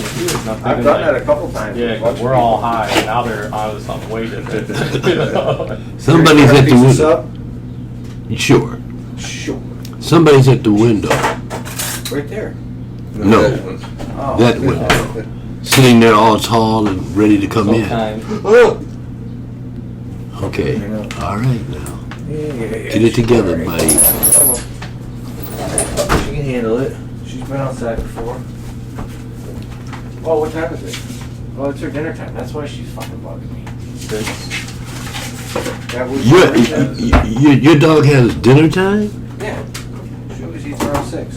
confused. And I'm I've thinking, done like, that a couple times. yeah, because we're all high, and now they're on to something way different. You know? Somebody's at the Piece window. up? Sure. Sure. Somebody's at the window. Right there. No, Oh. that window. Sitting there all tall and ready to come So in. kind. Oh. Okay. All right now. Yeah. Get it together, buddy. She can handle it. She's been outside before. Oh, what time is it? Oh, it's her dinner time. That's why she's fucking bugging me. That was Your dog has dinner time? Yeah. She always eats around 6.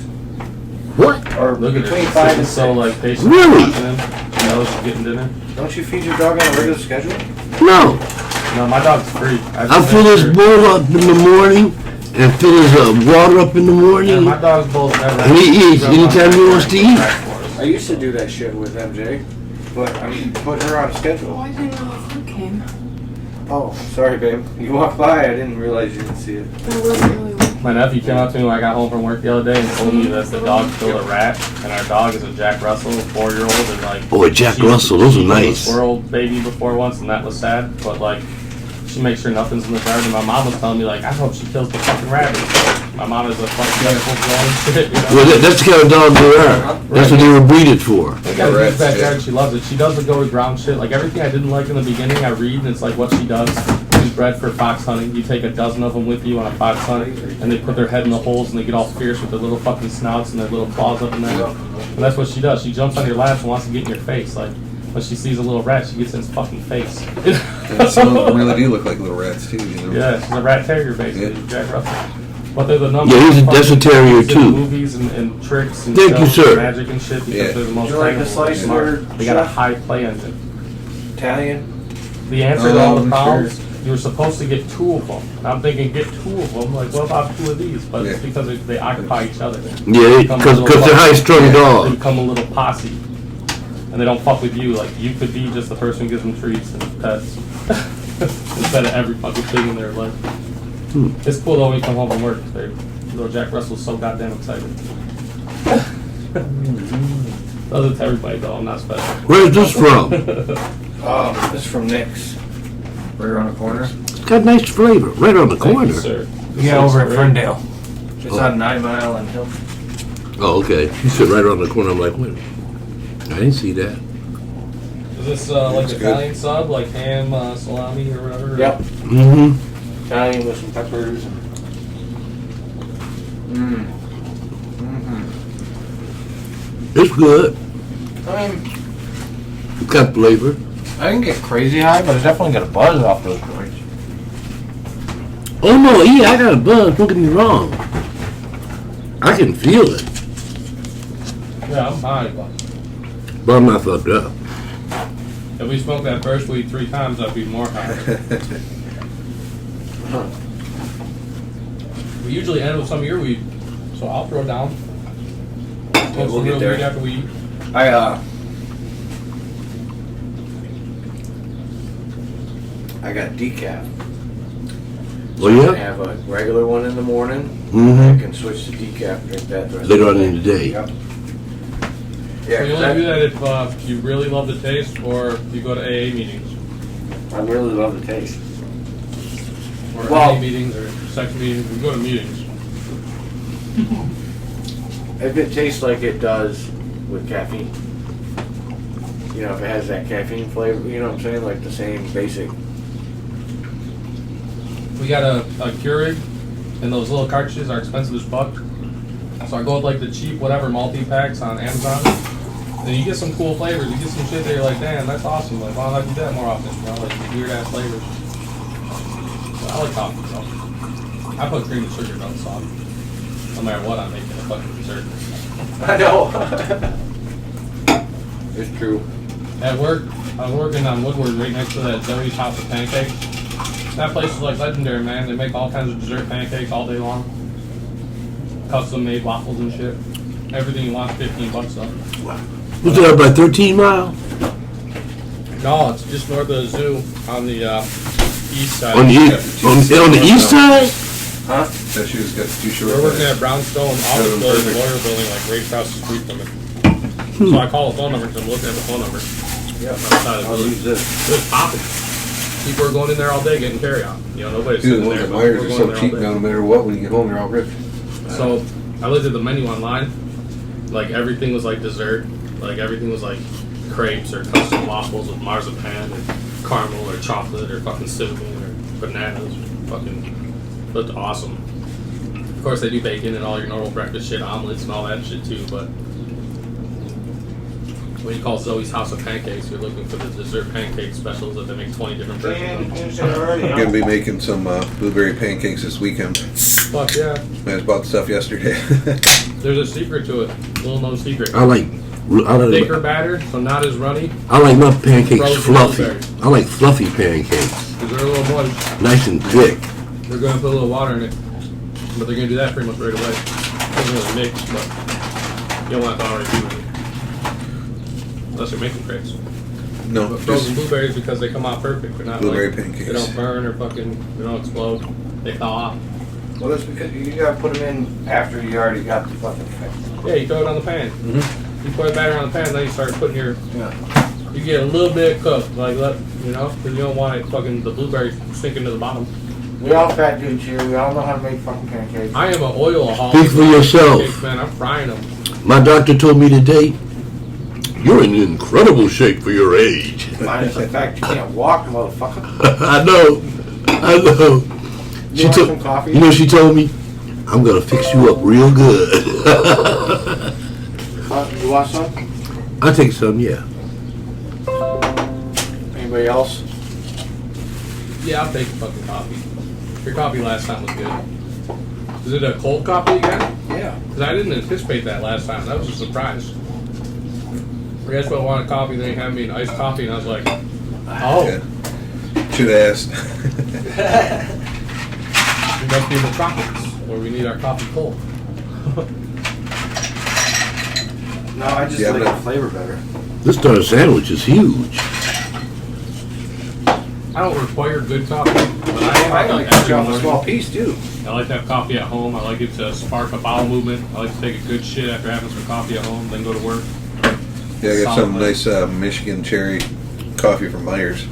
What? Or Look at between her. 5 and 6. So like patient. Really? Watching him. She knows she's getting dinner. Don't you feed your dog on a regular schedule? No. No, my dog's free. I fill his bowl up in the morning and fill his water up in the Yeah, morning. my dog's both never. And he eats anytime he wants to eat. I used to do that shit with MJ, but I mean, put her on a schedule. Oh, I didn't know the food came. Oh, sorry, babe. You walked by, I didn't realize you didn't see it. That wasn't really working. My nephew came up to me when I got home from work the other day and told me that the dog killed a rat, and our dog is a Jack Russell, 4-year-old, and like. Boy, Jack she- Russell, those are she killed a nice. squirrel baby before once, and that was sad. But like, she makes sure nothing's in the garden. My mom was telling me like, I hope she kills the fucking rabbit. My mom is a fucking vegetable growing shit. You know? Well, that's the kind of dog they are. That's what they were breeded for. I got a huge backyard. She loves it. She does the go to ground shit. Like everything I didn't like in the beginning, I read, and it's like what she does. She's bred for fox hunting. You take a dozen of them with you on a fox hunt, and they put their head in the holes, and they get all fierce with their little fucking snouts and their little claws up in there. And that's what she does. She jumps on your laps and wants to get in your face. Like when she sees a little rat, she gets in its fucking face. And some of them really do look like little rats too, you know? Yeah, she's a rat terrier basically, Yeah. Jack Russell. But they're the number. Yeah, one that's a fucking terrier, things in too. Movies and tricks and Thank you, shows sir. and magic and shit because Yeah. they're the most Would you like to trainable, slice smart. her, They got a chef? high play engine. Italian? The answer to all the Sure. problems, you were supposed to get 2 of them. And I'm thinking, get 2 of them. Like, what about 2 of these? But it's Yeah. because they occupy each other. Yeah, because they're high-strung They dogs. become a little posse. And they don't fuck with you. Like, you could be just the person who gives them treats and pets. Instead of every fucking thing in their life. It's cool though when you come home from work. Little Jack Russell's so goddamn excited. Does it to everybody though, I'm not special. Where's this from? This is from Nick's. Right around the corner. It's got nice flavor. Right on the Thank corner. you, sir. Yeah, over at Great. Ferndale. It's on 9 Mile and Hill. Oh, okay. You sit right around the corner. I'm like, wait. I didn't see that. Is this like It's good. Italian sub, like ham, salami, or whatever? Yep. Mm-hmm. Italian with some peppers. It's good. I mean, It's got flavor. I didn't get crazy high, but I definitely got a buzz off those joints. Oh, no. Yeah, I got a buzz. Don't get me wrong. I can feel it. Yeah, I'm high, But I'm not fucked up. if we smoked that first weed 3 times, I'd be more high. We usually end with some of your weed, so I'll throw down. Smoke we'll some get real there. weed after we eat. I got decaf. Oh, I yeah? have a regular one in the morning. Mm-hmm. I can switch to decaf, drink that the rest Later of on the in the day. Yep. So Yeah, you 'cause only do that if you really love the taste, or you go to AA meetings, I really love the taste. or Well- AA meetings, or sex meetings. We go to meetings. If it tastes like it does with caffeine. You know, if it has that caffeine flavor, you know what I'm saying? Like the same basic. We got a Keurig, and those little cartridges are expensive as fuck. So I go with like the cheap whatever multi-packs on Amazon. And you get some cool flavors. You get some shit that you're like, damn, that's awesome. Like, why don't I do that more often? You know, like weird ass flavors. So I like coffee, so I put cream and sugar on sauce. No matter what, I'm making a fucking dessert. I know. It's true. At work, I'm working on Woodward right next to that Zoe's House of Pancakes. That place is like legendary, man. They make all kinds of dessert pancakes all day long. Custom made waffles and shit. Everything you want, $15 though. What's that, about 13 Mile? No, it's just north of the zoo on the east side. On the east side? Huh? That shoe's got too short. We're working at Brownstone Office Seven Building, perfect. lawyer building, like right across the street from it. So I call a phone number because I'm looking at the phone number. Yeah. Outside of I'll the use this. It was popping. People are going in there all day getting carry on. You know, nobody's Dude, sitting the ones there. at but Myers we're are going so there all cheap day. now, no matter what, when you get home, they're all rich. So I looked at the menu online. Like everything was like dessert. Like everything was like crepes or custom waffles with marzipan or caramel or chocolate or fucking cinnamon or bananas. Fucking looked awesome. Of course, they do bacon and all your normal breakfast shit, omelets and all that shit too. But when you call Zoe's House of Pancakes, you're looking for the dessert pancake specials that they make 20 different versions of. I'm gonna be making some blueberry pancakes this weekend. Fuck yeah. I just bought the stuff yesterday. There's a secret to it. Little known secret. I like Thicker batter, so not as runny. I like my pancakes Frozen fluffy. blueberries. I like fluffy pancakes, Because they're a little moist. nice and thick. They're going to put a little water in it. But they're going to do that pretty much right away. Doesn't really mix, but you don't want to already do it. Unless you're making crepes. No, But frozen just blueberries, because they come out perfect. They're not blueberry like, pancakes. they don't burn or fucking, they don't explode. They thaw off. Well, that's because you gotta put them in after you already got the fucking thing. Yeah, you throw it on the pan. Mhm. You put the batter on the pan, then you start putting your, Yeah. you get a little bit cooked, like let, you know, because you don't want it fucking, the blueberries sinking to the bottom. We all fat dudes here. We all know how to make fucking pancakes. I am an oil-aholic. Speak for yourself. Pancakes, man, I'm frying them. My doctor told me today, you're in incredible shape for your age. Minus the fact you can't walk, motherfucker. I know. You want some coffee? You know, she told me, I'm gonna fix you up real good. You want some? I'll take some, yeah. Anybody else? Yeah, I'll take a fucking coffee. Your coffee last time was good. Is it a cold coffee again? Yeah. Because I didn't anticipate that last time. That was a surprise. I guess I wanted coffee, they had me an iced coffee, and I was like, oh, Yeah. Should have asked. we must be in the tropics, where we need our coffee cold. No, I just Yeah, like but- the flavor better. This starter sandwich is huge. I don't require good coffee, but I like to every chop a morning. small piece too. I like to have coffee at home. I like it to spark a bowel movement. I like to take a good shit after having some coffee at home, then go to work. Yeah, I got some Solid. nice Michigan cherry coffee from Myers.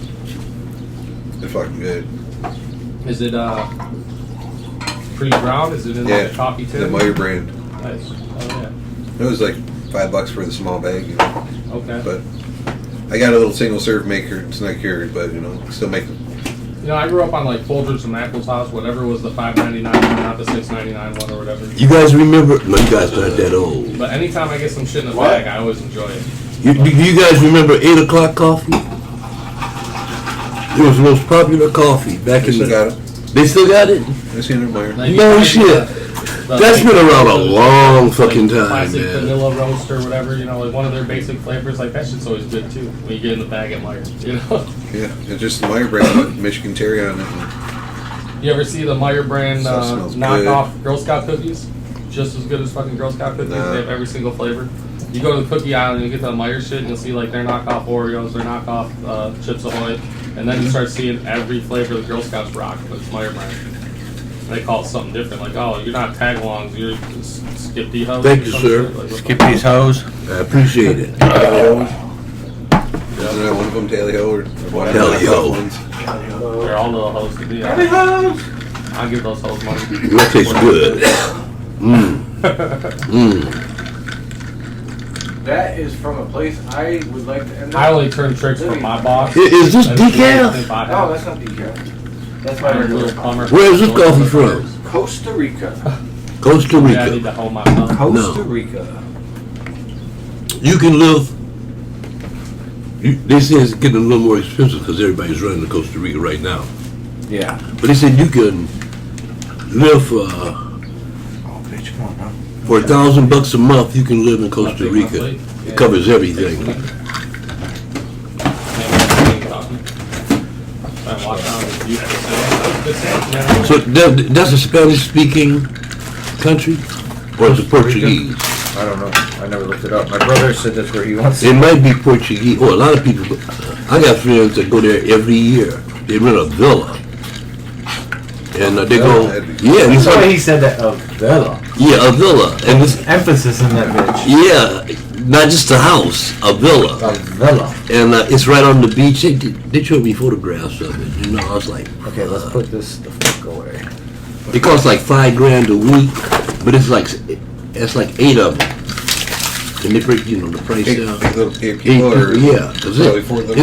They're fucking good. Is it pretty brown? Is it in like a coffee tin? the Meyer brand. Nice. Oh It was like $5 for the small bag, you know. yeah. Okay. But I got a little single serve maker. It's not cured, but you know, still make them. You know, I grew up on like Folgers from Apple's House, whatever was the $5.99 one, not the $6.99 one or whatever. You guys remember? No, you guys not that old. But anytime I get some shit in the What? bag, I always enjoy it. Do you guys remember 8 o'clock coffee? It was the most popular coffee back They in still the... got it. They still got it? I seen it, Meyer. Like, No you shit. find That's been around a long fucking time, classic man. vanilla roast or whatever, you know, like one of their basic flavors, like that shit's always good too. When you get in the bag at Meijer, you know. Yeah, it's just the Meyer brand with Michigan cherry on it. You ever see the Meijer brand Stuff smells knockoff Girl Scout cookies? Just as good as fucking Girl Scout cookies. Nah. They have every single flavor. You go to the cookie aisle and you get the Meijer shit, and you'll see like their knockoff Oreos, their knockoff Chips Ahoy, and then you start seeing every flavor the Girl Scouts rock, but it's Meijer brand. And they call it something different, like, oh, you're not tag-alongs, you're Skippy Hoes. Thank you, sir. Like, what the Skip fuck? these hoes. I appreciate it. Isn't that one of them Tally Ho or one of the Tally Ho. ones? They're all little hoes to be. I'll give those hoes money. That tastes good. That is from a place I would like to end up. I only turn tricks for my boss. Is this That's the only decaf? thing I No, have. that's not decaf. That's my I'm a regular little coffee. plumber. Where is this coffee from? Costa Rica. Costa Yeah, I need to Rica. hold myself. Costa No. Rica. You can live... They say it's getting a little more expensive because everybody's running to Costa Rica right now. Yeah. But they said you can live for Oh, bitch, come on, bro. For $1,000 a month, you can live in Costa Rica. It covers everything. So that's a Spanish-speaking country, or is it Portuguese? I don't know. I never looked it up. My brother said that's where he wants It might be Portuguese. Oh, a lot of people. I got friends that go there every year. They rent a villa, and they go. Yeah, That's why he said that. Oh, Villa. yeah, a villa, and it's Emphasis in that bitch. yeah. not just a house, a villa. A villa. And it's right on the beach. They showed me photographs of it. You know, I was like, Okay, let's put this the fuck away. it costs like $5,000 a week, but it's like 8 of them. And they break, the price down. Eight people or yeah, 'cause probably 4 of them.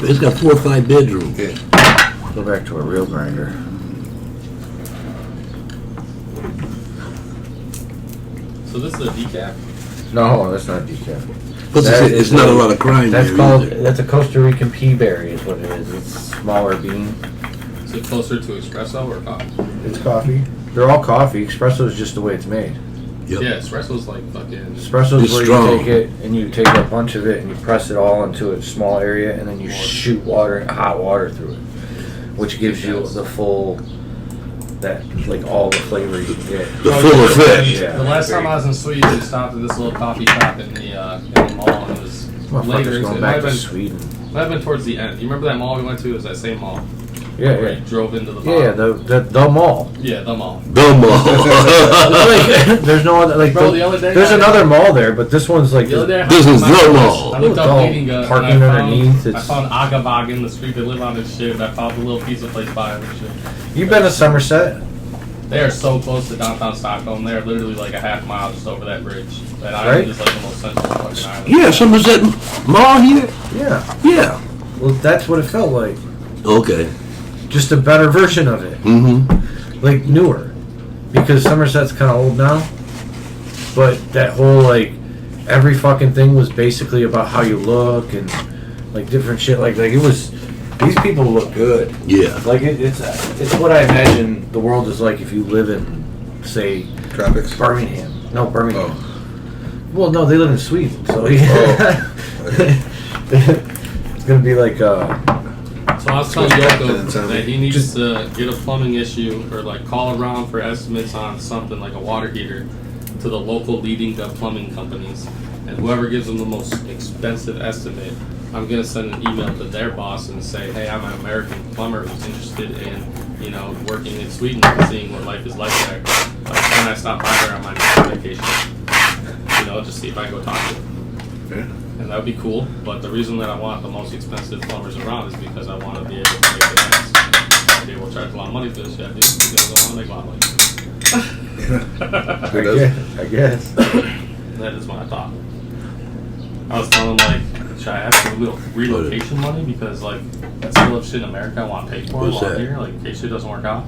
it's got 4 or 5 bedrooms. Yeah. Go back to a real grinder. So this is a decaf. No, that's not decaf. But That it's is not a a- lot of crime That's there called. either. That's a Costa Rican pea berry, is what it is. It's smaller bean. Is it closer to espresso or coffee? It's coffee. They're all coffee. Espresso is just the way it's made. Yep. Yeah, espresso's like fucking. Espresso It's is where strong. you take it and you take a bunch of it and you press it all into a small area and then you shoot hot water through it, which gives you the full, all the flavor you can get. The full effect. Yeah. The last time I was in Sweden, we stopped at this little coffee shop in the mall, and it was later. Motherfuckers going It might back have to been, Sweden. might have been towards the end. You remember that mall we went to? It was that same mall. Yeah, Where yeah. you drove into the Yeah, mall. the mall. Yeah, the mall. The mall. Like, there's no other Bro, the other day there's I- another mall there, but this one's like The other day, I This hopped is on my the bus. mall. I looked It's up all Leading and parking I found, underneath, I it's- found Agabag in the street. They live on this shit. And I found the little pizza place by it and shit. You've been to Somerset? They are so close to downtown Stockholm. They are literally like a half mile just over that bridge. That Right? island is like the most central fucking island. Yeah, Somerset Mall here? Yeah. Yeah. Well, that's what it felt like. Okay. Just a better version of it. Mm-hmm. Like newer. Because Somerset's kind of old now. But that whole every fucking thing was basically about how you look and different shit. Like it was. These people look good. Yeah. Like it's what I imagine the world is like if you live in, say, Tropics. Birmingham. No, Birmingham. Oh. Well, no, they live in Sweden, so yeah. It's gonna be like. So I was telling Yoko Sounds that he needs to get a plumbing issue or call around for estimates on something like a water heater to the local leading plumbing companies, and whoever gives them the most expensive estimate, I'm gonna send an email to their boss and say, hey, I'm an American plumber who's interested in working in Sweden and seeing what life is like there. Can I stop by there on my next vacation? Just see if I can go talk to them. Yeah. And that would be cool, but the reason that I want the most expensive plumbers around is because I want to be able to make the ends. I'll be able to charge a lot of money for this shit, dude, because I want to make a lot of money. Who doesn't? I guess. That is my thought. I was telling them, should I ask for a little relocation money? Because, I still have shit in America I want paid for What's while that? I'm here, in case shit doesn't work out.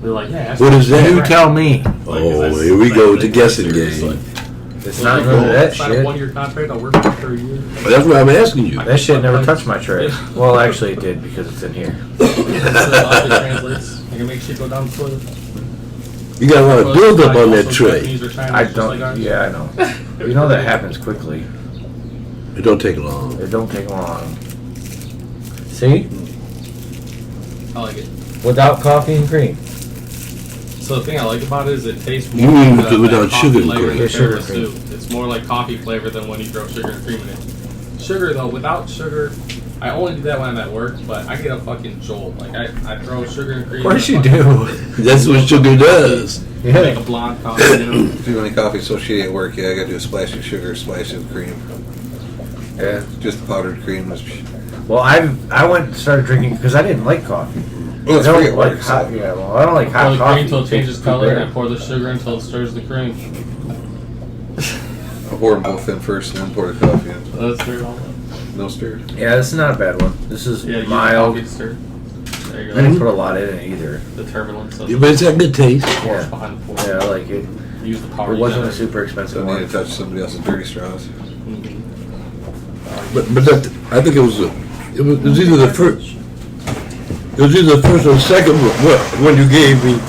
They're like, yeah, ask What for is that? You tell me. Oh, here we go with the guessing game. It's not none of that Sign a shit. 1-year contract, I'll work for a year. That's what I'm asking you. That shit never touched my tray. Well, actually, it did because it's in here. So it translates. I can make shit go down the toilet. You got a lot of buildup on that tray. I don't. Yeah, I know. You know that happens quickly. It don't take long. It don't take long. See? I like it. Without coffee and cream. So the thing I like about it is it tastes You more mean like that without coffee sugar and flavor cream. than Yeah, sugar Carol's and cream. soup. It's more like coffee flavor than when you throw sugar and cream in it. Sugar though, without sugar, I only do that when I'm at work, but I get a fucking jolt. I throw sugar and cream. Of course in you a do. fucking- That's what sugar does. Make a Yeah. blonde coffee, If you want any coffee associated at work, yeah, I gotta do a splash of sugar, a splash of cream. Yeah. Just the powdered cream was. Well, I went and started drinking because I didn't like coffee. Well, it's I free don't at like work. hot. So. Yeah, well, I don't like pour hot the coffee. cream until it changes tastes too color, and I bitter. pour the sugar until it stirs the cream. I'll pour them both in first, and then pour the coffee in. Let's stir it all up. No stir. Yeah, this is not a bad one. This is Yeah, you mild. get stir. There you I go. didn't put a lot in it either. The turbulence of Yeah, but it's got good taste. the force Yeah. behind the pour. Yeah, I like it. Use the power. It wasn't a generator. super expensive Don't need one. to touch somebody else's dirty straws. Mhm. But that, I think it was either the first. It was either the first or the second one you gave me.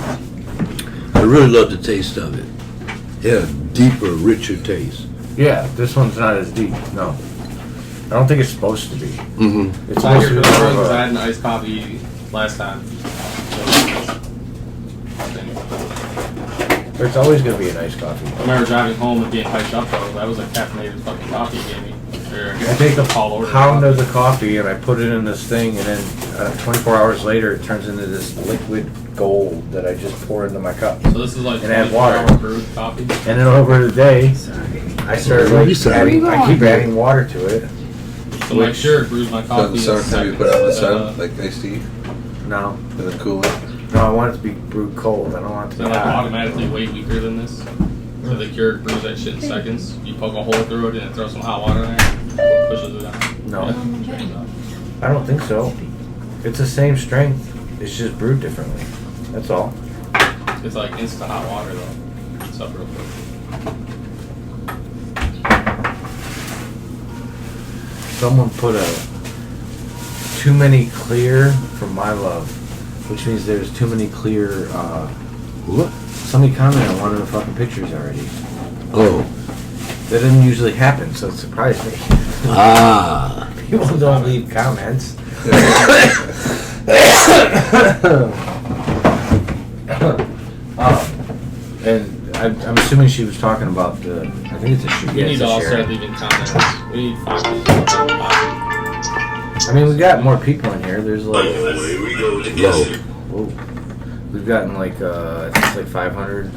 I really loved the taste of it. It had a deeper, richer taste. Yeah, this one's not as deep. No, I don't think it's supposed to be. Mm-hmm. It's So I supposed hear to be for more the of I a- had an iced coffee last time. It's always gonna be a nice coffee. I remember driving home and being hyped up though. That was a caffeinated fucking coffee you gave me. Or I take a tall order. pound of the coffee and I put it in this thing, and then 24 hours later, it turns into this liquid gold that I just pour into my cup. So this is like And add 24 water. hour brewed coffee. And then over the day, I started like adding, I keep Where you adding water to it. So my Keurig brews my So in coffee. the in summertime, you seconds. put it on the And, sun, like iced tea, No, and then cool it. no, I want it to be brewed cold. I don't want it to They're be like hot. automatically way weaker than this. So the Keurig brews that shit in seconds. You poke a hole through it and it throws some hot water in there, pushes it out. No, Yeah. I don't think so. It's the same strength. It's just brewed differently. That's all. It's like instant hot water though. It's up real quick. Someone put too many clear for my love, which means there's too many clear. What? Somebody commented on one of the fucking pictures already. Oh. That didn't usually happen, so it surprised me. Ah. People don't leave comments. And I'm assuming she was talking about the. I think it's a shoe. We Yeah, need it's to a all share. start leaving comments. We need 5 people to talk about I mean, we got more people in here. There's like. Low. Whoa. We've gotten like I think it's like 500. it.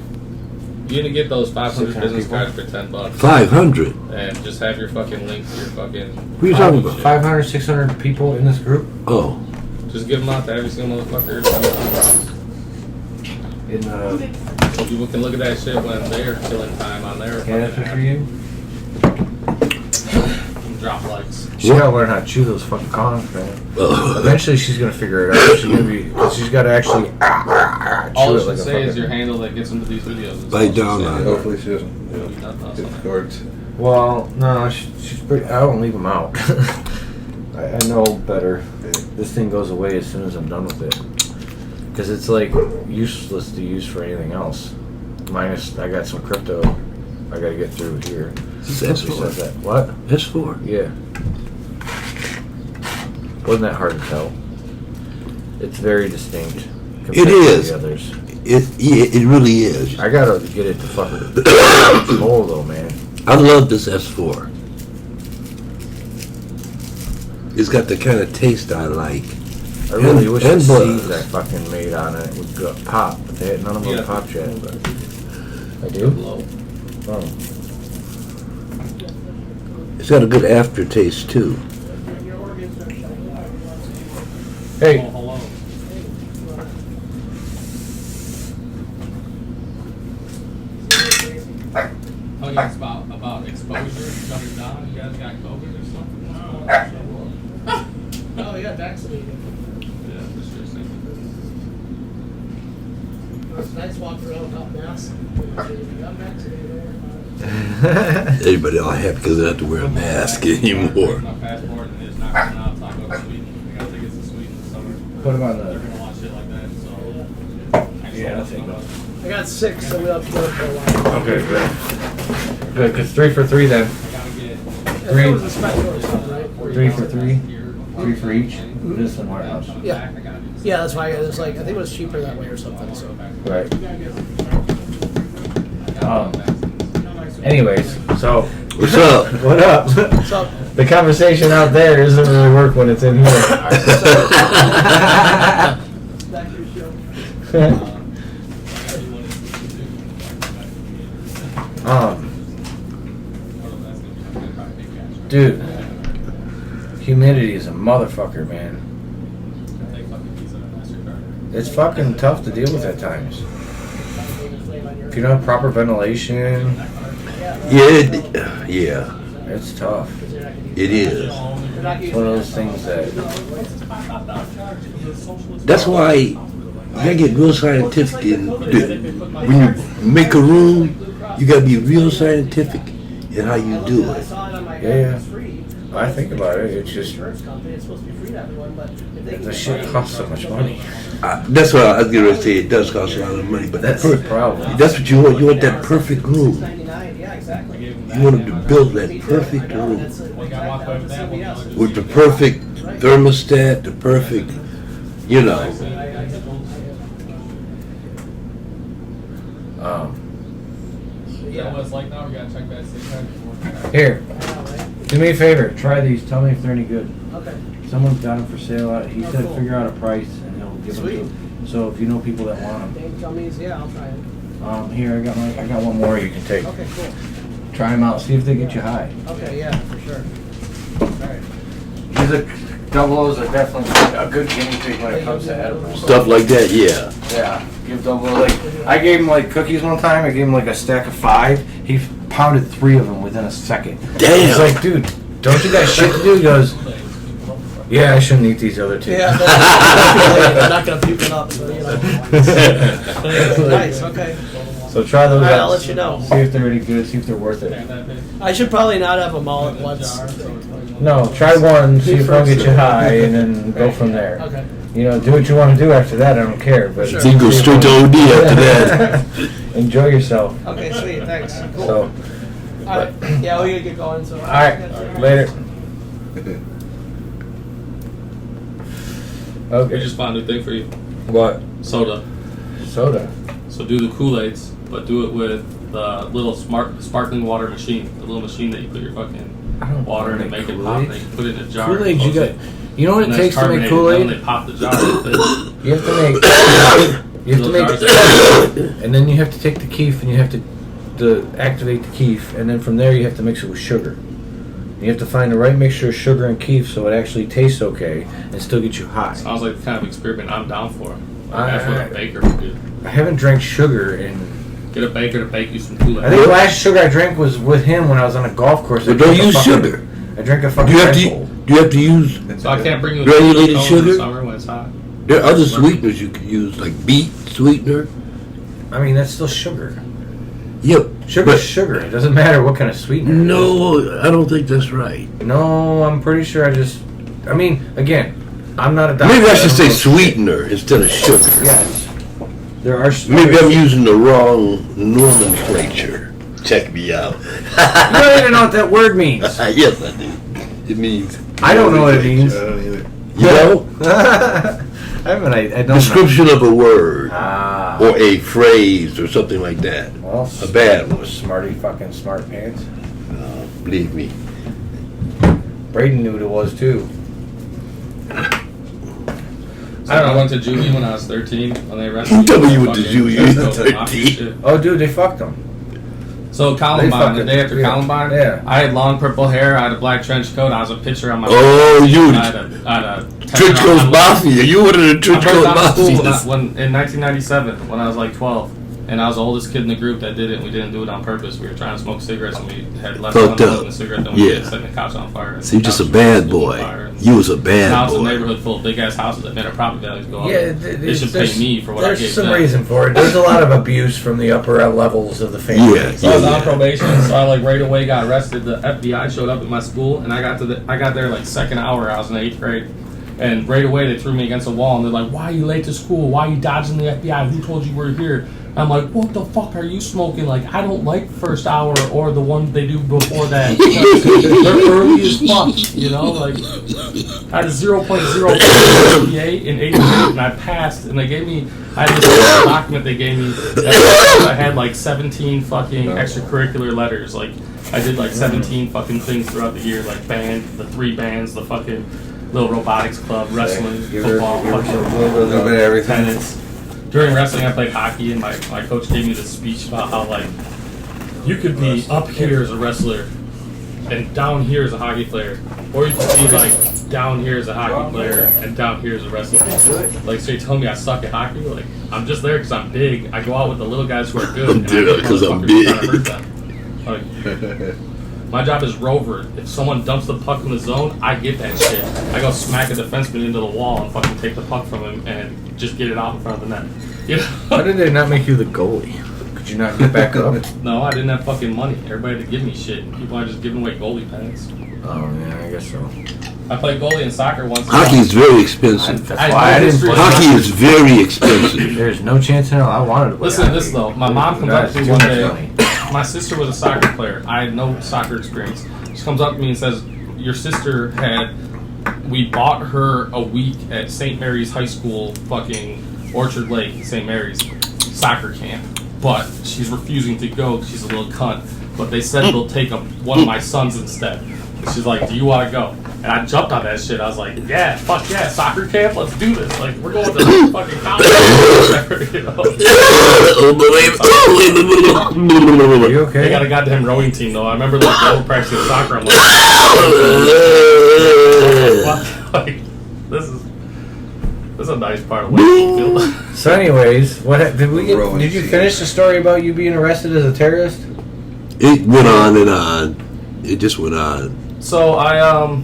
You're gonna get those 500 600 business people. cards for $10 500. and just have your fucking link to your fucking. What are you talking about? 500, 600 people in this group. Oh. Just give them out to every single motherfucker. In So people can look at that shit when they're killing time on their Canada fucking for you. app. Drop likes. She gotta learn how to chew those fucking condoms, man. Oh. Eventually, she's gonna figure it out. She's gonna be. She's gotta actually chew All it it should like a say is fucking. your handle that gets into these videos. Bite down on it. Hopefully she doesn't, you know, Nothing get else. cords. Well, no, she's pretty. I don't leave them out. I know better. This thing goes away as soon as I'm done with it, because it's like useless to use for anything else. Minus, I got some crypto. I gotta get through here. That's She says for. that. What? That's for. Yeah. Wasn't that hard to tell? It's very distinct. compared It to is. The others. It really is. I gotta get it to fucking roll though, man. I love this S4. It's got the kind of taste I like. I really And- wish and the buzz. seeds I fucking made on it would go pop, but they had none of them Yeah. popped yet. But I do. Low. Oh. It's got a good aftertaste too. Hey, Oh, hello. Oh yeah, it's about exposure, shut it down. You guys got COVID or something? Oh, yeah, vaccinated. Yeah, for sure. It's nice walking around without masks. I'm vaccinated. Everybody all happy because they don't have to wear a mask anymore. My passport and it's not coming out. Talk about Sweden. I got tickets to Sweden this summer. put them on They're the. gonna watch shit like that. So Yeah, I'll take those. I got 6, so we'll have to go for a while. Okay, good. Good, because 3 for 3 then. I gotta get. Yeah, that was a special or something, right? 3 for 3. 3 for each. This and Warehouse. Yeah. Yeah, that's why it was like, I think it was cheaper that way or something, so. Right. Anyways, so. What's up? What up? So, The conversation out there doesn't really work when it's in here. back to your show. Dude, humidity is a motherfucker, man. It's fucking tough to deal with at times. If you don't have proper ventilation, Yeah, it's tough. it is. It's one of those things that. That's why you gotta get real scientific when you make a room. You gotta be real scientific in how you do it. Yeah, I think about it. It's just the shit costs so much money. That's what I was gonna say. It does cost a lot of money, but That's the problem. that's what you want. You want that perfect room. You want to build that perfect room with the perfect thermostat, the perfect, you know. Yeah, what it's like now, we gotta check that 600 before. Here, Do me a favor. Try these. Tell me if they're any good. Okay. Someone's got them for sale. He Oh, said cool. figure out a price and he'll give Sweet. them to. So if you know people that want Dave gummies, yeah, I'll try it. them, here I got one more you can take. Okay, cool. Try them out. See if they get you high. Okay, yeah, for sure. Alright. These are double O's are definitely a good guinea pig when it comes to edibles. Stuff like that, yeah. Yeah, give double O. Like I gave him like cookies one time. I gave him like a stack of 5. He pounded 3 of them within a second. Damn. It's like, dude, don't you got shit to do? He goes, yeah, I shouldn't eat these other 2. Yeah, I'm not gonna puke it up, so you know. Nice, okay. So try those Alright, out. I'll let you know. See if they're any good. See if they're worth it. I should probably not have them all at once. No, try one. See if one get you high, and then go from there. Okay. You know, do what you want to do after that. I don't care. But Sure. So you go straight to OD after that. Enjoy yourself. Okay, sweet, thanks. Cool. So, Alright, yeah, we gotta get going, so. all right, later. We Okay. just found a thing for you. What? Soda. Soda. So do the Kool-Aids, but do it with the little sparkling water machine. The little machine that you put your fucking I don't water in and make it pop. And then you put it in a jar. Kool-Aid, you close got. You know what and it then takes it's to make carbonated, and then Kool-Aid? they pop the jar. with it. You have to make. You have to Little make. jars. And then you have to take the keef and you have to activate the keef, and then from there you have to mix it with sugar. You have to find the right mixture of sugar and keef so it actually tastes okay and still gets you high. Sounds like the kind of experiment I'm down for. I- That's what a baker would do. I haven't drank sugar in. Get a baker to bake you some Kool-Aid. I think the last sugar I drank was with him when I was on a golf course. Well, I don't drank a use fucking- sugar. I drank a Do fucking you have Red to? Bull. Do you have to use? So I can't bring you a Granulated cone in sugar? the summer when it's hot. There are other sweeteners you could use, like beet sweetener. I mean, that's still sugar. Yep. Sugar's But sugar. It doesn't matter what kind of sweetener. it is. no, I don't think that's right. No, I'm pretty sure I mean, again, I'm not a doctor. Maybe I should don't say know. sweetener instead of sugar. Yes. There are. Maybe I'm using the wrong nomenclature. Check me out. You don't even know what that word means. Yes, I do. It means. I don't know what it means. I don't either. You know? I don't Description of a word. Ah. Or a phrase or something like that. Well, A bad one. Smarty fucking smart pants. Believe me. Braden knew what it was too. So I went to juvie when I was 13 when they arrested me. Tell me you went to Fucking juvie Fresco when you were Mafia 13. shit. Oh, dude, they fucked him. So Columbine, fucking- the day after yeah. Columbine, Yeah. I had long purple hair, I had a black trench coat, I was a pitcher on my Oh, you I had a Trench Coat Mafia. You were the I Trench broke Coat down to school Mafia. in 1997 when I was like 12. And I was the oldest kid in the group that did it, and we didn't do it on purpose. We were trying to smoke cigarettes, and we had less fun Fucked up. smoking a cigarette than we Yeah. did setting the couch on fire. So you're just a Couch bad was on boy. fire, and You was a now bad it's a boy. neighborhood full of big ass houses that made our property values go up. Yeah, They should pay me for what I There's gave some them. reason for it. There's a lot of abuse from the upper levels of the family. Yeah. So I was on probation, so I like right away got arrested. The FBI showed up at my school, and I got there like second hour. I was in the 8th grade, and right away they threw me against a wall, and they're like, "Why are you late to school? Why are you dodging the FBI? Who told you we're here?" I'm like, "What the fuck are you smoking? Like, I don't like first hour or the one they do before that. They're early as fuck, you know. Like, I had a 0.0 GPA in 8th grade, and I passed. And they gave me, I had this document they gave me. That I had like 17 fucking extracurricular letters. Like, I did like 17 fucking things throughout the year, like band, the 3 bands, the fucking little robotics club, wrestling, football, fucking A little bit of everything. tennis. During wrestling, I played hockey, and my coach gave me this speech about how, like, you could be up here as a wrestler and down here as a hockey player, or you could be, like, down here as a hockey player and down here as a wrestler. Like, so you're telling me I suck at hockey? Like, I'm just there because I'm big. I go out with the little guys who are good. and I Dude, hit 'cause I'm motherfuckers trying to big. hurt them. Like, my job is rover. If someone dumps the puck in the zone, I get that shit. I go smack a defenseman into the wall and fucking take the puck from him and just get it out in front of the net. You know? Why did they not make you the goalie? Could you not get back up? No, I didn't have fucking money. Everybody had to give me shit. People are just giving away goalie pens. Oh yeah, I guess so. I played goalie in soccer once. Hockey is very expensive. That's why I didn't play. Hockey is very expensive. There's no chance in hell I wanted to play. Listen to this hockey. though. My mom comes up That's to me too one much day. money. My sister was a soccer player. I had no soccer experience. She comes up to me and says, "Your sister we bought her a week at St. Mary's High School, fucking Orchard Lake, St. Mary's soccer camp, but she's refusing to go because she's a little cunt. But they said they'll take one of my sons instead." She's like, do you want to go? And I jumped on that shit. I was like, yeah, fuck yeah, soccer camp, let's do this. Like, we're going to the fucking college. You know? Are you okay? They got a goddamn rowing team, though. I remember like they were practicing soccer. I'm like, this is a nice part of Wakefield. So, anyways, did we get? Rowing Did you team. finish the story about you being arrested as a terrorist? It went on and on. It just went on. So I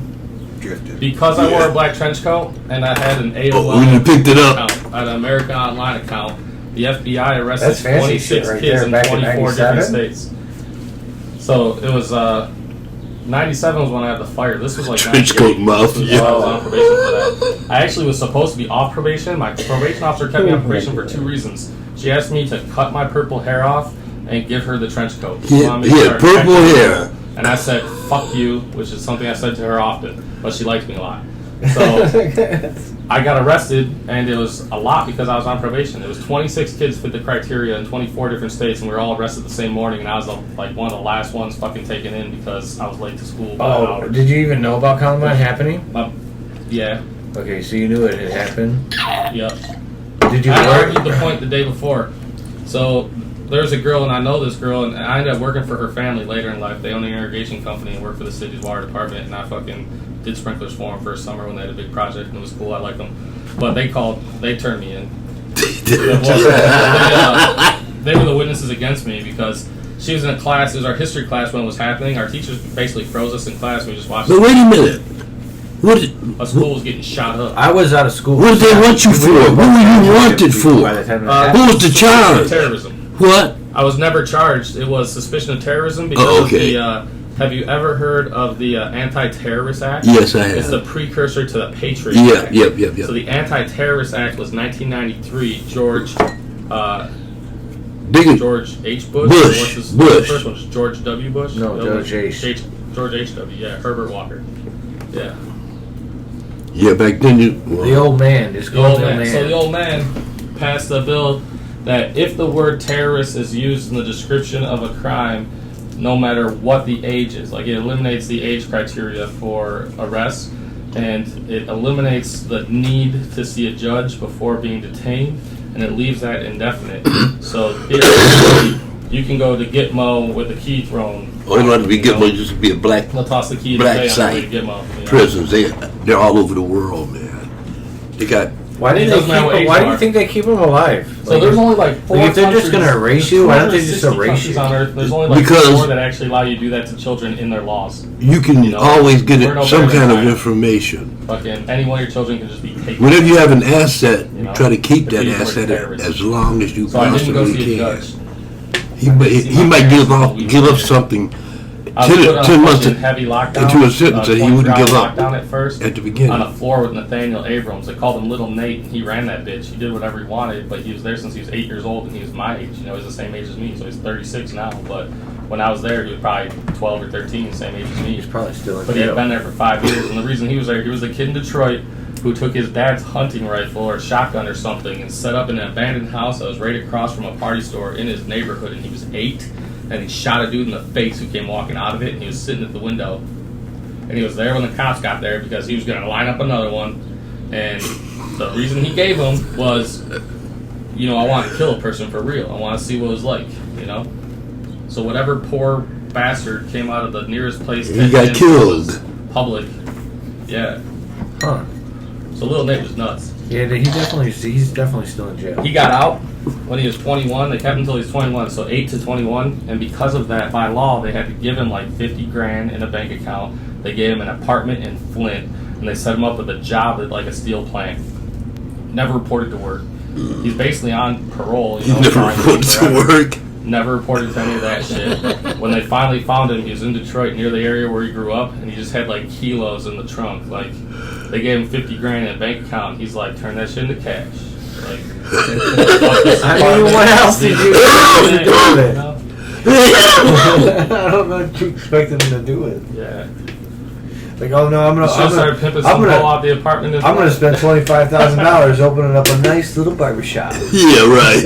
Drifted. because I wore a black trench coat and I had an AOL Oh, you picked it up. account, an American Online account, the FBI arrested That's fancy 26 shit right kids there, in back in 24 different 97? states. So it was 97 was when I had the fire. This was like Trench 98. coat mouth, This was yeah. when I was on probation for that. I actually was supposed to be off probation. My probation officer kept me on probation for 2 reasons. She asked me to cut my purple hair off and give her the trench coat. She wanted me to He had start purple trenching hair. And I said, fuck you, which is something I said to her often, but she liked me a lot. So I got arrested, and it was a lot because I was on probation. It was 26 kids fit the criteria in 24 different states, and we were all arrested the same morning, and I was like one of the last ones fucking taken in because I was late to school by an Oh, hour. did you even know about Columbine happening? Yeah, Okay, so you knew it had happened. yep. Did you I work? argued the point the day before. So there's a girl, and I know this girl, and I ended up working for her family later in life. They own an irrigation company and work for the city's water department, and I fucking did sprinklers for them for a summer when they had a big project, and it was cool. I liked them. But they turned me in. They were the witnesses against me because she was in a class. It was our history class when it was happening. Our teachers basically froze us in class. We just watched. But wait a minute. What did, A school was getting shot up. I was out of school. what did they want you for? What were you wanted for? By the time it Uh, happened. Who was the Suspicion of charge? terrorism. What? I was never charged. It was suspicion of terrorism because Oh, okay. of the. Have you ever heard of the Anti-Terrorist Act? Yes, I have. It's the precursor to the Patriot Yeah, Act. yep. So the Anti-Terrorist Act was 1993. George Big. George H. Bush. Bush. What's his Bush. first one? Was George W. Bush? No, The other George one? H. George H. W. Yeah, Herbert Walker. Yeah. Yeah, back then you. The old man. Just The call old him man. man. So the old man passed a bill that if the word terrorist is used in the description of a crime, no matter what the age is, like it eliminates the age criteria for arrest, and it eliminates the need to see a judge before being detained, and it leaves that indefinite. So theoretically, you can go to Gitmo with the key thrown. Oh, it ought to be You good know, one. Just be a black They'll toss the key in Black the bay on the way site. to Gitmo. You know? prisons. They're all over the world, man. They got. Why It did they doesn't matter what keep? age Why you do you are. think they keep them alive? So there's only like 4 if they're just countries- gonna erase there's you, why don't they just 260 erase countries you? on Earth. There's only like Because- 4 that actually allow you to do that to children in their laws. You can You know, always get we're no some better than kind of China. information. Fucking any one of your children can just be taken. Whenever you have an asset, You you know, try to keep the that people are asset terrorists. as long as you So I didn't go possibly see a can. judge. He might give up something I was put on 10 a months fucking heavy lockdown. into a sentence that he wouldn't 24-hour give up lockdown at first. at the beginning. On a floor with Nathaniel Abrams. They called him Little Nate, and he ran that bitch. He did whatever he wanted, but he was there since he was 8 years old, and he was my age. You know, he's the same age as me, so he's 36 now. But when I was there, he was probably 12 or 13, same age as me. He's probably still in But he had jail. been there for 5 years, and the reason he was there, he was a kid in Detroit who took his dad's hunting rifle or shotgun or something and set up in an abandoned house that was right across from a party store in his neighborhood, and he was 8, and he shot a dude in the face who came walking out of it, and he was sitting at the window. And he was there when the cops got there because he was going to line up another one, and the reason he gave him was, you know, I want to kill a person for real. I want to see what it was like, you know? So whatever poor bastard came out of the nearest place He 10 got minutes killed. was public. Yeah. Huh. So Little Nate was nuts. Yeah, he's definitely still in jail. He got out when he was 21. They kept him until he was 21, so 8 to 21. And because of that, by law, they had to give him like 50 grand in a bank account. They gave him an apartment in Flint, and they set him up with a job at like a steel plant. Never reported to work. He's basically on parole. You know, Never trying reported to forever. work. Never reported to any of that shit. When they finally found him, he was in Detroit, near the area where he grew up, and he just had like kilos in the trunk. Like, they gave him 50 grand in a bank account. He's like, turn that shit into cash. Like, I mean, what else did you expect him to do with it? know? I don't know what you expected him to do with it. Yeah. Like, oh no, I'm Should start pimping I'm some gonna- ball out the apartment. I'm gonna spend $25,000 opening up a nice little barbershop. Yeah, right.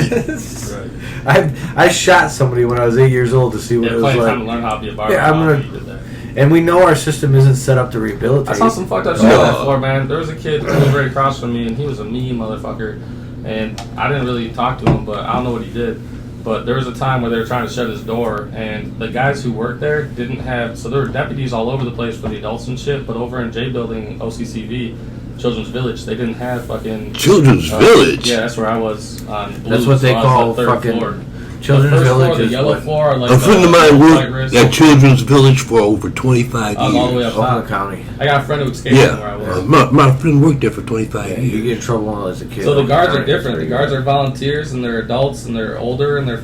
Right. I shot somebody when I was 8 years old to see what Yeah, it was plenty of like. time to learn how to be a barber. Yeah, I'm gonna- He did that. And we know our system isn't set up to rehabilitate. I saw some fucked up shit on that floor, man. There was a kid who was right across from me, and he was a mean motherfucker. And I didn't really talk to him, but I don't know what he did. But there was a time where they were trying to shut his door, and the guys who worked there didn't have. So there were deputies all over the place for the adults and shit. But over in J Building, OCCV, Children's Village, they didn't have fucking Children's Village? Yeah, that's where I was on. Blue, That's what they so I was call on the third fucking floor. Children's The first Village floor, the is yellow what? floor, are like A friend of mine white worked risk. at Children's Village for over 25 I'm all the way years. up Oakland top. County. I got a friend who escaped from where I Yeah, was. my friend worked there for 25 Yeah, you years. get in trouble as a kid. So the guards are County, different. The so guards you- are volunteers and they're adults and they're older and they're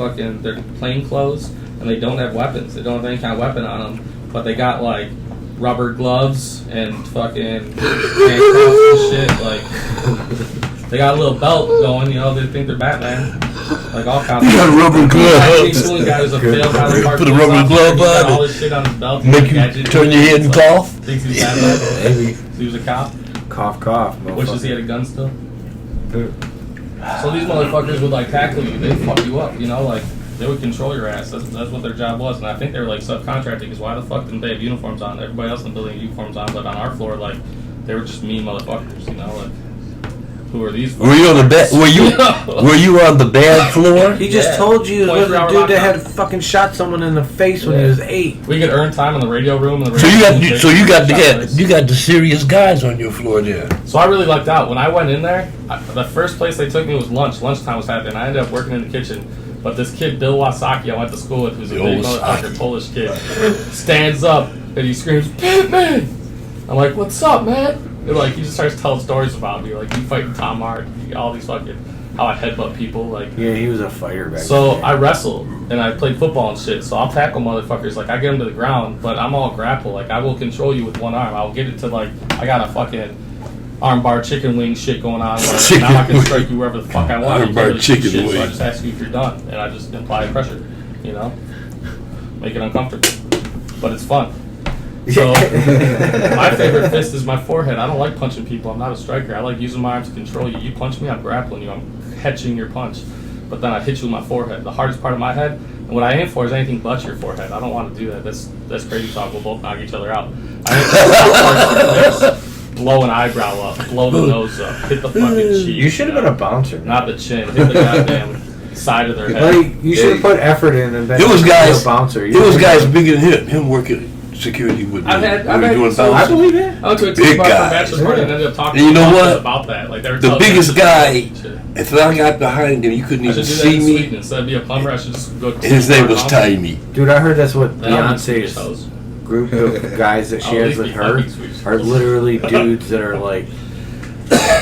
plain clothes and they don't have weapons. They don't have any kind of weapon on them, but they got like rubber gloves and fucking handcuffs and shit. Like they got a little belt going. You know, they think they're Batman. Like all cops. You got rubber gloves. One guy who's a failed Highland Park Put a police rubber officer. glove He's got on all it. this shit on his belt. Make you Gadget. turn your head and Like, cough? Thinks he's Batman. Maybe. He was a cop. Cough, cough. Wishes he had a gun still. So these motherfuckers would like tackle you. They'd fuck you up, you know, like they would control your ass. That's what their job was. And I think they were like subcontracting because why the fuck didn't they have uniforms on? Everybody else in the building had uniforms on, but on our floor, like they were just mean motherfuckers, you know, like who are these? Were you on the bad? Were you on the bad floor? He just Yeah. told you it was 24-hour the dude that lockdown. had fucking shot someone in the face when he Yeah. was 8. We could earn time in the radio room. And the So radio you got the serious guys on your floor there. So I really lucked out. When I went in there, the first place they took me was lunch. Lunchtime was happening. I ended up working in the kitchen. But this kid, Bill Wasaki, I went to school with, who's a big motherfucker, Polish kid, stands up and he screams, "Batman!" I'm like, "What's up, man?" And like, he just starts telling stories about me. Like, you fighting Tom Hart, all these fucking, how I headbutt people. Like, Yeah, he was a fighter back so then. I wrestled and I played football and shit. So I'll tackle motherfuckers. Like I get them to the ground, but I'm all grapple. Like I will control you with one arm. I'll get it to like I got a fucking armbar chicken wing shit going on. Where now I can strike you wherever the fuck I want. You can't Armbar really do chicken shit, wing. So I just ask you if you're done, and I just apply pressure. You know, make it uncomfortable, but it's fun. So my favorite fist is my forehead. I don't like punching people. I'm not a striker. I like using my arms to control you. You punch me, I'm grappling you. I'm catching your punch. But then I hit you with my forehead. The hardest part of my head, and what I aim for is anything but your forehead. I don't want to do that. That's crazy talk. We'll both knock each other out. I aim for blow an eyebrow up, blow the nose up, hit the fucking cheek. You should have been a bouncer. Not the chin. Hit the goddamn side of their head. Like, you should have put effort in and been It was guys. a bouncer. It was guys bigger than him working security with me. I've had doing so bouncing. I believe it. I went to a Big team bar for a guys. bachelor party and ended up talking And you to know bosses what? about that. Like they were The telling me biggest I should guy, do that shit. if I got behind him, you couldn't I even should do that see in me. Sweden. Instead of be a plumber, I should just go. His name was Tiny. Dude, I heard that's what Then I'll be Beyonce's toes. group of guys that she I'll has at with least her be fucking Swedish. are literally dudes that are like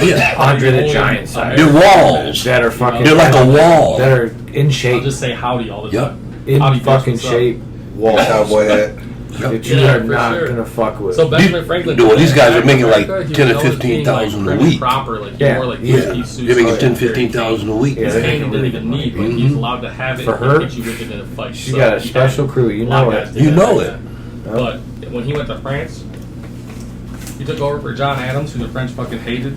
Yeah. Andre the Giant size. They're walls. That are fucking. They're like a wall. That are in I'll shape. just say howdy all the Yep. time. In Howdy, folks, fucking what's up? shape. Walls. Cowboy hat. That you Yeah, are for not sure. gonna fuck with. So Benjamin Franklin. Well, these guys are back in making like America, he 10 was or always 15,000 being, a week. Proper, like he Yeah. wore like Yeah, three-piece suits. they're making like, 10, 15,000 a week. Yeah, His they're cane making didn't really even good need, money. but he's allowed to have it. For and her, hit you with it in a fight. she So got a he special had- crew. You a lot know of it. guys did You that know back it. then. But when he went to France, he took over for John Adams, who the French fucking hated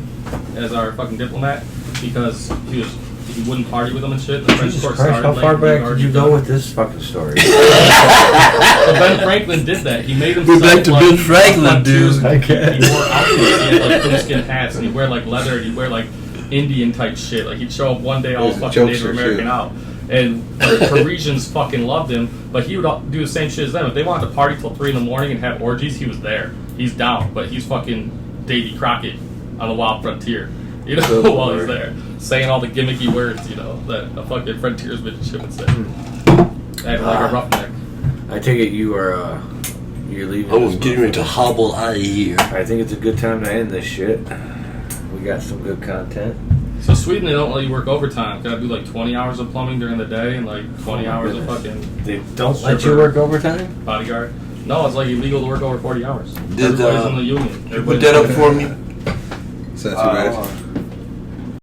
as our fucking diplomat because he wouldn't party with them and shit. The French Jesus court Christ, started how late, far he back already did you done. go with this fucking story? So Ben Franklin did that. He made himself We're back to like, Ben Franklin, frontiers- dude. I guess. He wore outfits. He had like coonskin hats, and he'd wear like leather, and he'd wear like Indian type shit. Like he'd show up one day all Those fucking jokes Native are American shit. out, and the Parisians fucking loved him. But he would do the same shit as them. If they wanted to party till 3 a.m. and have orgies, he was there. He's down, but he's fucking Davy Crockett on the wild frontier. You know, So while he's weird. there, saying all the gimmicky words, you know, that a fucking frontiersman should say. Acting like a roughneck. I take it you are you're leaving. I was this getting ready to motherfucker. hobble out of here. I think it's a good time to end this shit. We got some good content. So Sweden, they don't let you work overtime. Gotta do like 20 hours of plumbing during the day and like 20 hours of fucking They don't let you Stripper. work overtime? bodyguard. No, it's like illegal to work over 40 hours. Did, Everybody's in the union. You put that up for me? It's not too bad.